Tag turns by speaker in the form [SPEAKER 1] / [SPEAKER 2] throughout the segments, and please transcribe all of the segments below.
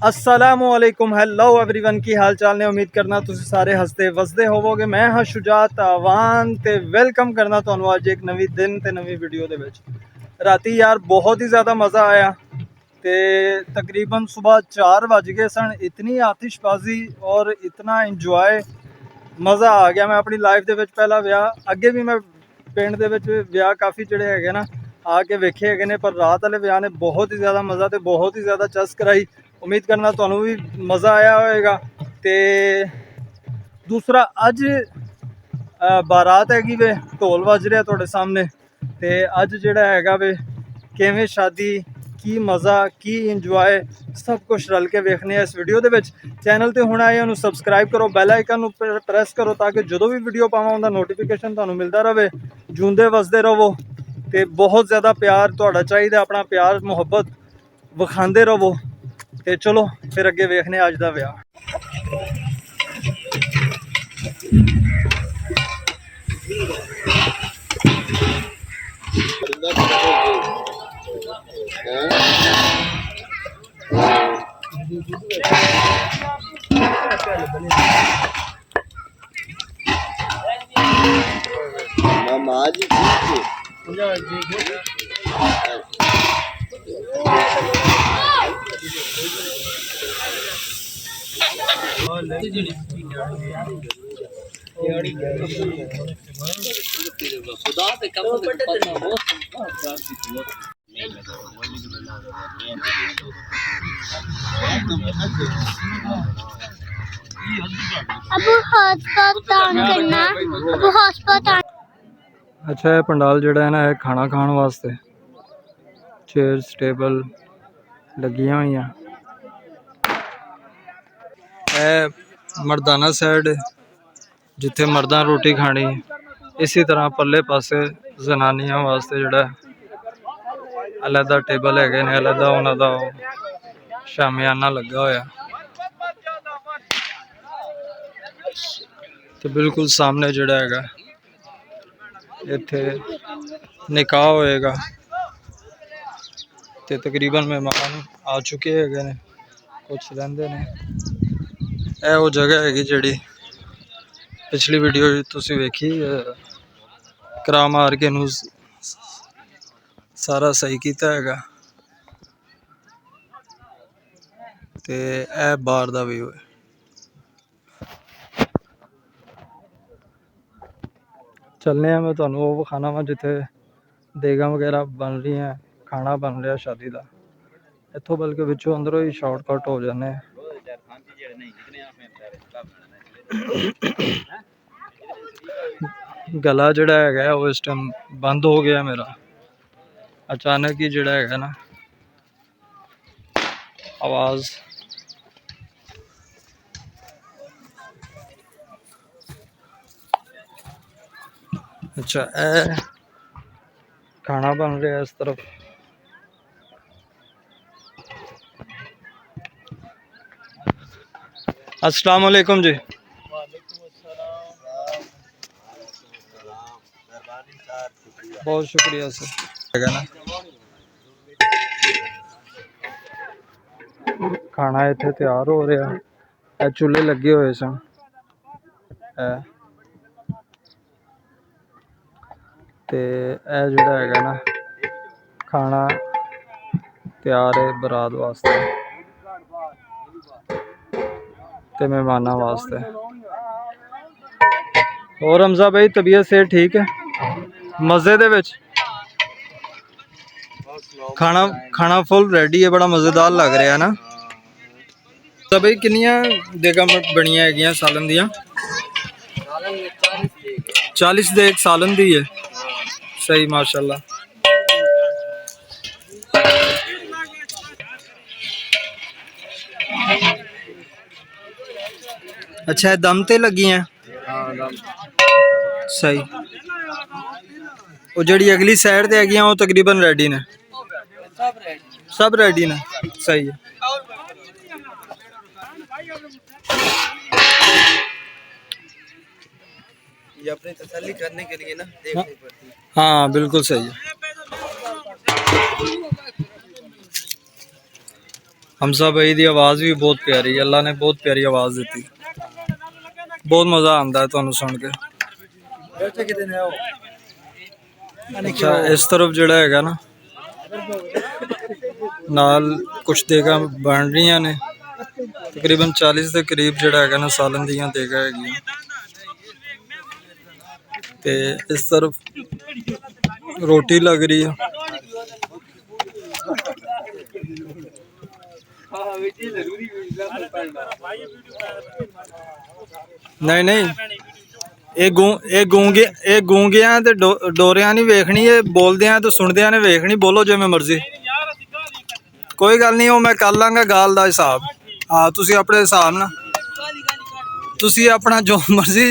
[SPEAKER 1] अस्सलामुअलैकुम hello everyone की हाल चाल ने उम्मीद करना तुसी सारे हसते वसदे होवोगे। मैं हाँ शुजात आवान ते वेलकम करना तुहानू अज एक नवी दिन ते नवी वीडियो दे विच। राती यार बहुत ही ज़्यादा मज़ा आया ते तकरीबन सुबह 4 बज गए सन। इतनी आतिशबाजी और इतना इंजॉय मज़ा आ गया। मैं अपनी लाइफ दे विच पहला विआह अगे भी मैं पिंड दे विच विआह काफ़ी जिहड़े हैगे ना आके वेखे हैगे ने, पर रात वाले विआह ने बहुत ही ज़्यादा मज़ा ते बहुत ही ज़्यादा चस कराई। उम्मीद करना तुहानू भी मज़ा आया होएगा। ते दूसरा अज बारात हैगी वे, ढोल वज रहा तुहाडे सामने। ते अज जिहड़ा हैगा वे किवें शादी की मज़ा की इंजॉय सब कुछ रल के वेखने इस वीडियो दे विच। चैनल ते हुण आए उन्होंने सबसक्राइब करो, बैल आइकन प्रेस करो ताकि जो भी वीडियो पावां उनका नोटिफिकेशन तुहानू मिलता रहे। जूंदे वसदे रहो ते बहुत ज़्यादा प्यार तुहाडा चाहिदा, अपना प्यार मुहब्बत विखांदे रहो। ते चलो फिर अगे वेखने अज दा विआह। अच्छा है पंडाल जड़ा है ना है खाना खाने वास्ते चेयर्स टेबल लगिया हुई है। मर्दाना साइड जिथे मर्दा रोटी खानी, इसी तरह पल्ले पासे जनानियां वास्ते जड़ा अलहदा टेबल है ने, अलहदा उन्हां दा शामियाना लगा होया। तो बिल्कुल सामने जड़ा हैगा इत्थे निकाह होएगा ते तकरीबन मेहमान आ चुके हैं, कुछ रहिंदे ने। यह वो जगह हैगी जिहड़ी पिछली वीडियो तुसी वेखी, करा मार के नू सारा सही किया हैगा। ते ए बाहर दा व्यू है। चलने मैं तुहानू वो विखाना वा जिथे देगा वगैरह बन रही हैं, खाना बन रहा शादी का। इत्थों बल्कि विचों अंदरों ही शॉर्टकट हो जाने। गला जिहड़ा हैगा वो इस टाइम बंद हो गया मेरा, अचानक ही जिहड़ा हैगा ना आवाज़ अच्छा ए खाना बन रहा है इस तरफ। अस्सलाम वालेकुम जी। बहुत शुक्रिया सर। ना खाना इत्थे तैयार हो रहा है, चूल्हे लगे हुए सन। ते ए जिहड़ा हैगा ना खाना तैयार है बरात वास्ते ते मेहमाना वास्ते। और हमजा भाई तबीयत से ठीक है? मज़े दे विच खाना खाना फुल रेडी है, बड़ा मज़ेदार लग रहा है ना। तो भाई किनिया देगा बनिया है सालन दियाँ? 40 देग सालन दी है। सही माशाल्लाह। अच्छा दम ते लगी हैं? सही। वो जड़ी अगली साइड ते हैगी वो तकरीबन रेडी ने? सब रेडी ने। सही है। ये अपनी तसल्ली करने के लिए ना देखनी पड़ती है। हाँ बिल्कुल सही है। हमजा भाई की आवाज़ भी बहुत प्यारी, अल्लाह ने बहुत प्यारी आवाज़ दी, बहुत मज़ा आता है तुहानू सुन के। अच्छा इस तरफ जड़ा है ना नाल कुछ देगा बन रही ने, तकरीबन 40 के करीब जड़ा है ना सालन दियां देगा है। इस तरफ रोटी लग रही है। नहीं नहीं ये गूंगिया ते डोरिया नहीं वेखनी, ये बोलदियां तो सुनदियां ने वेखनी। बोलो जिवें मर्जी, कोई गल नहीं, वो मैं कर लांगा गाल दा हिसाब। हाँ तुसी अपने हिसाब ना, तुसी अपना जो मर्जी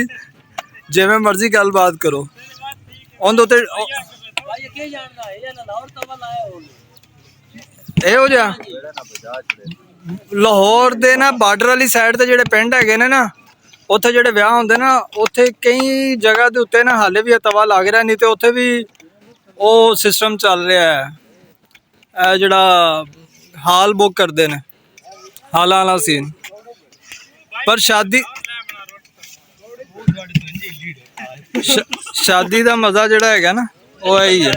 [SPEAKER 1] जिवें मर्जी गलबात करो। उंदे उत्ते ਇਹੋ ਜਿਹਾ ਲਾਹੌਰ ਦੇ ਨਾ ਬਾਰਡਰ ਵਾਲੀ ਸਾਈਡ ਤੇ ਜਿਹੜੇ ਪਿੰਡ ਹੈਗੇ ਨੇ ਨਾ, ਉੱਥੇ ਜਿਹੜੇ ਵਿਆਹ ਹੁੰਦੇ ਨਾ, ਉੱਥੇ ਕਈ ਜਗ੍ਹਾ ਦੇ ਉੱਤੇ ਨਾ ਹਾਲੇ ਵੀ ਤਵਾ ਲੱਗ ਰਿਹਾ, ਨਹੀਂ ਤੇ ਉੱਥੇ ਵੀ ਉਹ ਸਿਸਟਮ ਚੱਲ ਰਿਹਾ ਹੈ। ਇਹ ਜਿਹੜਾ ਹਾਲ ਬੁੱਕ ਕਰਦੇ ਨੇ, ਹਾਲਾਂ ਵਾਲਾ ਸੀਨ। ਪਰ शादी का मजा जड़ा है ना वो यही है।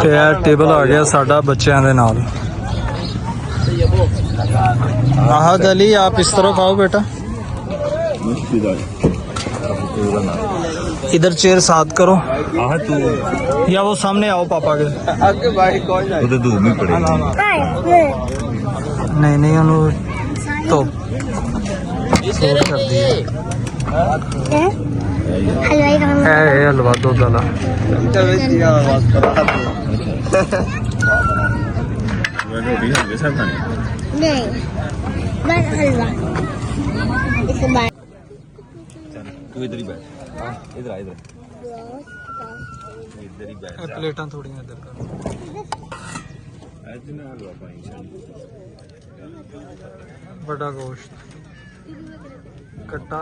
[SPEAKER 1] ਤੇ ਇਹ ਟੇਬਲ ਆ ਗਿਆ ਸਾਡਾ ਬੱਚਿਆਂ ਦੇ ਨਾਲ। आहद अली आप इस तरफ आओ बेटा, इधर चेयर साथ करो या वो सामने आओ पापा के।
[SPEAKER 2] धूप ही पड़ेगी।
[SPEAKER 1] नहीं नहीं उन्होंने तो कर दिया है हलवा दूध वाला।
[SPEAKER 2] रोटी खाएंगे सब खाने
[SPEAKER 3] नहीं बस हलवा इसके बाद
[SPEAKER 2] तू इधर ही बैठ इधर आ इधर ही बैठ
[SPEAKER 1] प्लेटा थोड़ी इधर कर।
[SPEAKER 2] हलवा पानी
[SPEAKER 1] बड़ा गोश्त कट्टा